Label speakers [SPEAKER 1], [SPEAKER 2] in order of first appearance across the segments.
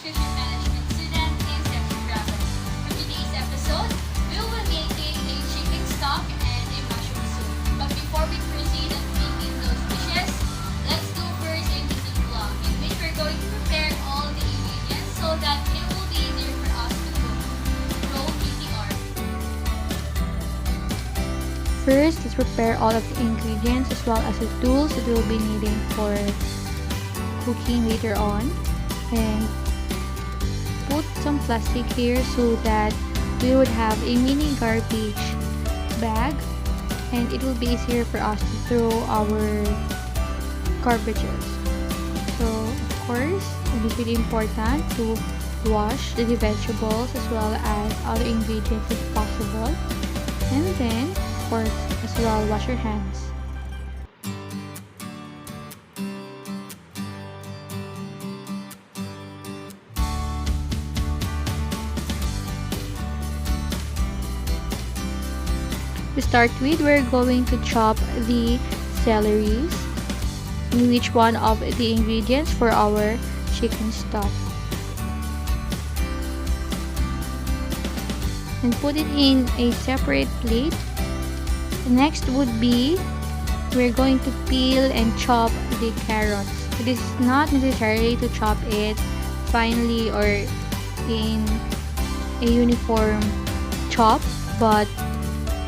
[SPEAKER 1] nutrition management student in Section Travel. For today's episode, we will be making a chicken stock and a mushroom soup. But before we proceed on making those dishes, let's go first into the vlog in which we're going to prepare all the ingredients so that it will be easier for us to cook. Roll VCR.
[SPEAKER 2] First, let's prepare all of the ingredients as well as the tools that we'll be needing for cooking later on. And put some plastic here so that we would have a mini garbage bag and it will be easier for us to throw our garbages. So, of course, it is really important to wash the vegetables as well as other ingredients if possible. And then, of course, as well, wash your hands. To start with, we're going to chop the celeries in each one of the ingredients for our chicken stock. And put it in a separate plate. Next would be, we're going to peel and chop the carrots. It is not necessary to chop it finely or in a uniform chop, but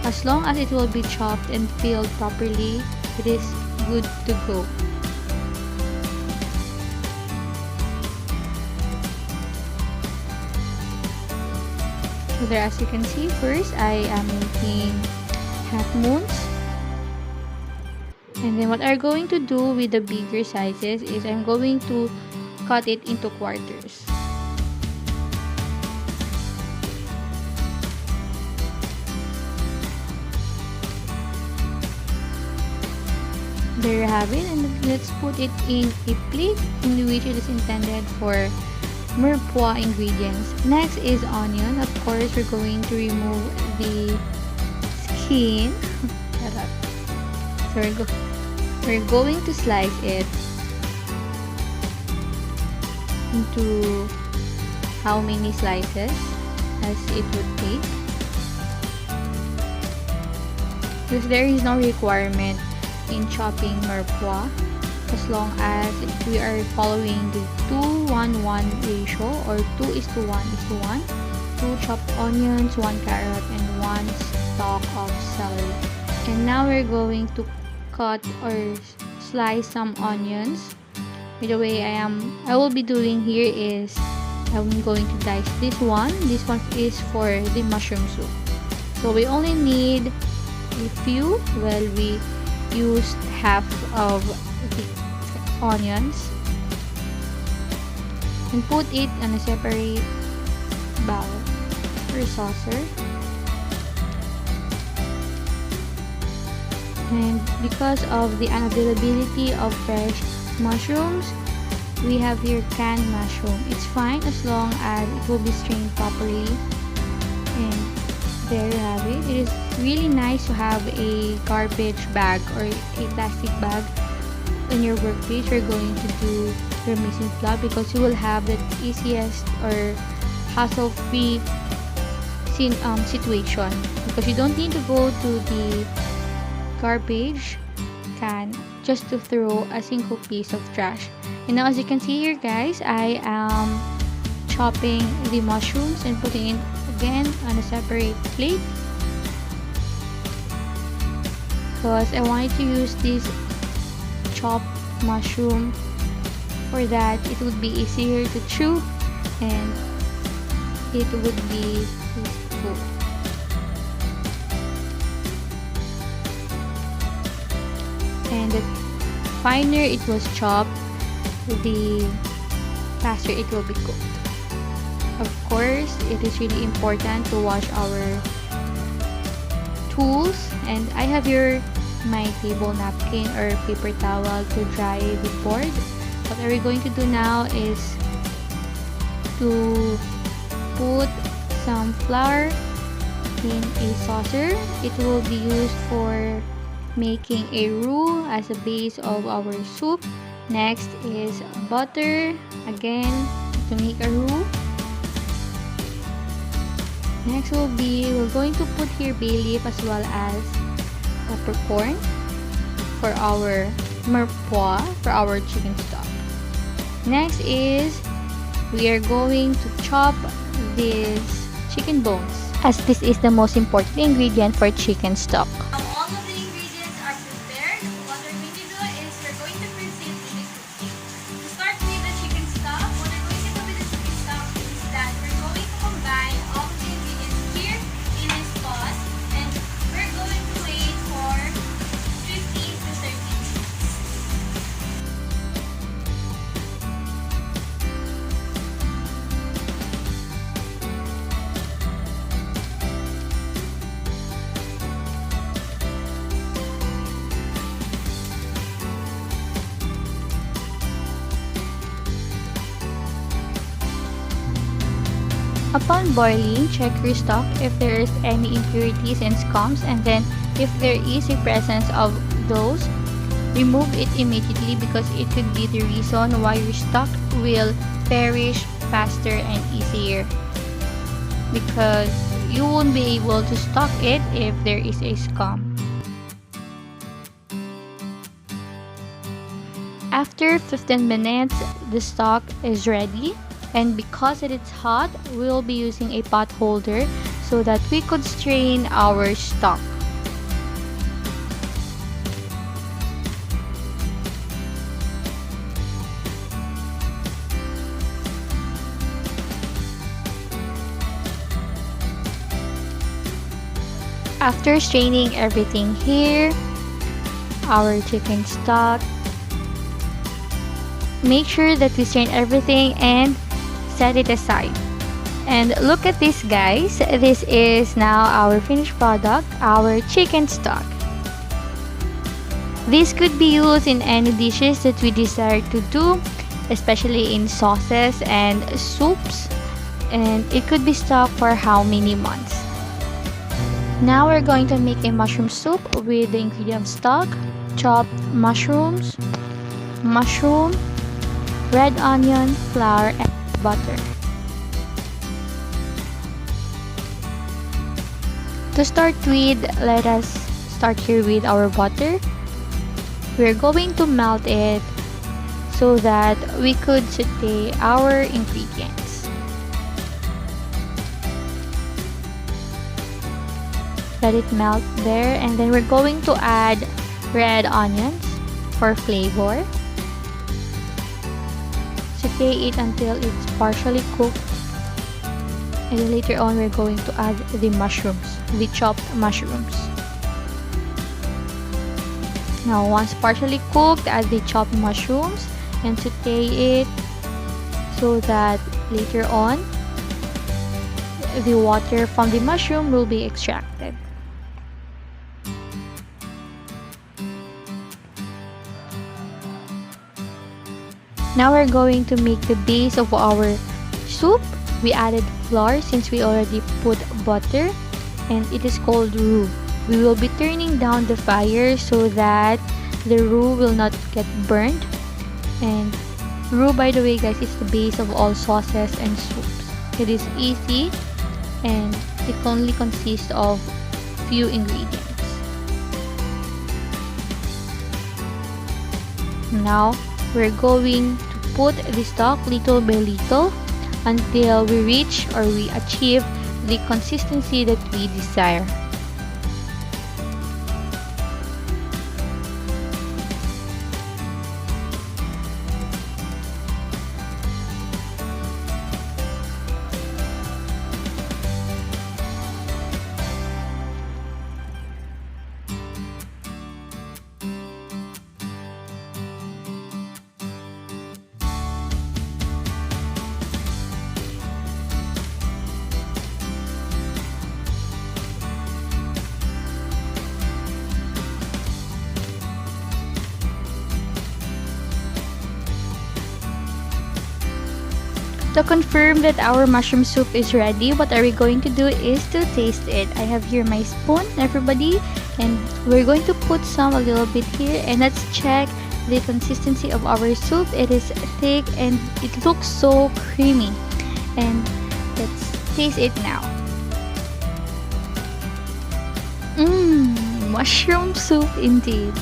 [SPEAKER 2] as long as it will be chopped and peeled properly, it is good to go. So there, as you can see, first I am making half moons. And then what I'm going to do with the bigger sizes is I'm going to cut it into quarters. There you have it, and let's put it in a plate in which it is intended for mirepoix ingredients. Next is onion. Of course, we're going to remove the skin. So we're going to slice it into how many slices as it would take, because there is no requirement in chopping mirepoix as long as we are following the 2-1-1 ratio or 2:1:1. 2 chopped onions, 1 carrot, and 1 stalk of celery. And now we're going to cut or slice some onions. By the way, I will be doing here is I'm going to dice this one. This one is for the mushroom soup. So we only need a few. Well, we used half of the onions and put it in a separate bowl or saucer. And because of the unavailability of fresh mushrooms, we have here canned mushroom. It's fine as long as it will be strained properly. And there you have it. It is really nice to have a garbage bag or a plastic bag in your workplace. You're going to do your mise en place because you will have the easiest or hassle-free situation, because you don't need to go to the garbage can just to throw a single piece of trash. And now, as you can see here, guys, I am chopping the mushrooms and putting it again on a separate plate because I wanted to use this chopped mushroom for that it would be easier to chew and it would be useful. And the finer it was chopped, the faster it will be cooked. Of course, it is really important to wash our tools, and I have here my table napkin or paper towel to dry the board. What are we going to do now is to put some flour in a saucer. It will be used for making a roux as a base of our soup. Next is butter. Again, to make a roux. Next we're going to put here bay leaf as well as peppercorn for our mirepoix, for our chicken stock. Next is we are going to chop these chicken bones, as this is the most important ingredient for chicken stock.
[SPEAKER 1] All of the ingredients are prepared. What we're going to do is we're going to proceed to the cooking. To start with the chicken stock, what we're going to do with the chicken stock is that we're going to combine all of the ingredients here in this pot, and we're going to wait for 15 to 30 minutes.
[SPEAKER 2] Upon boiling, check your stock if there is any impurities and scums, and then if there is a presence of those, remove it immediately because it could be the reason why your stock will perish faster and easier, because you won't be able to stock it if there is a scum. After 15 minutes, the stock is ready. And because it is hot, we'll be using a pot holder so that we could strain our stock. After straining everything here, our chicken stock, make sure that we strain everything and set it aside. And look at this, guys. This is now our finished product, our chicken stock. This could be used in any dishes that we desire to do, especially in sauces and soups, and it could be stocked for how many months. Now we're going to make a mushroom soup with the ingredient stock, chopped mushrooms, red onion, flour, and butter. To start with, let us start here with our butter. We're going to melt it so that we could saute our ingredients. Let it melt there, and then we're going to add red onions for flavor. Saute it until it's partially cooked, and then later on we're going to add the mushrooms, the chopped mushrooms. Now once partially cooked, add the chopped mushrooms and saute it so that later on the water from the mushroom will be extracted. Now we're going to make the base of our soup. We added flour since we already put butter, and it is called roux. We will be turning down the fire so that the roux will not get burned. And roux, by the way, guys, is the base of all sauces and soups. It is easy and it only consists of few ingredients. Now we're going to put the stock little by little until we reach or we achieve the consistency that we desire. To confirm that our mushroom soup is ready, what are we going to do is to taste it. I have here my spoon, everybody, and we're going to put some a little bit here, and let's check the consistency of our soup. It is thick and it looks so creamy. And let's taste it now. Mushroom soup indeed.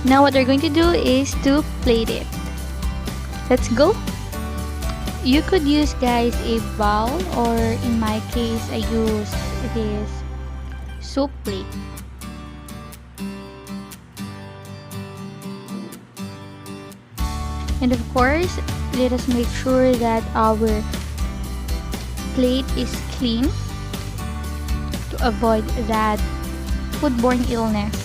[SPEAKER 2] Now what we're going to do is to plate it. Let's go. You could use, guys, a bowl, or in my case I use this soup plate. And of course, let us make sure that our plate is clean to avoid that foodborne illness.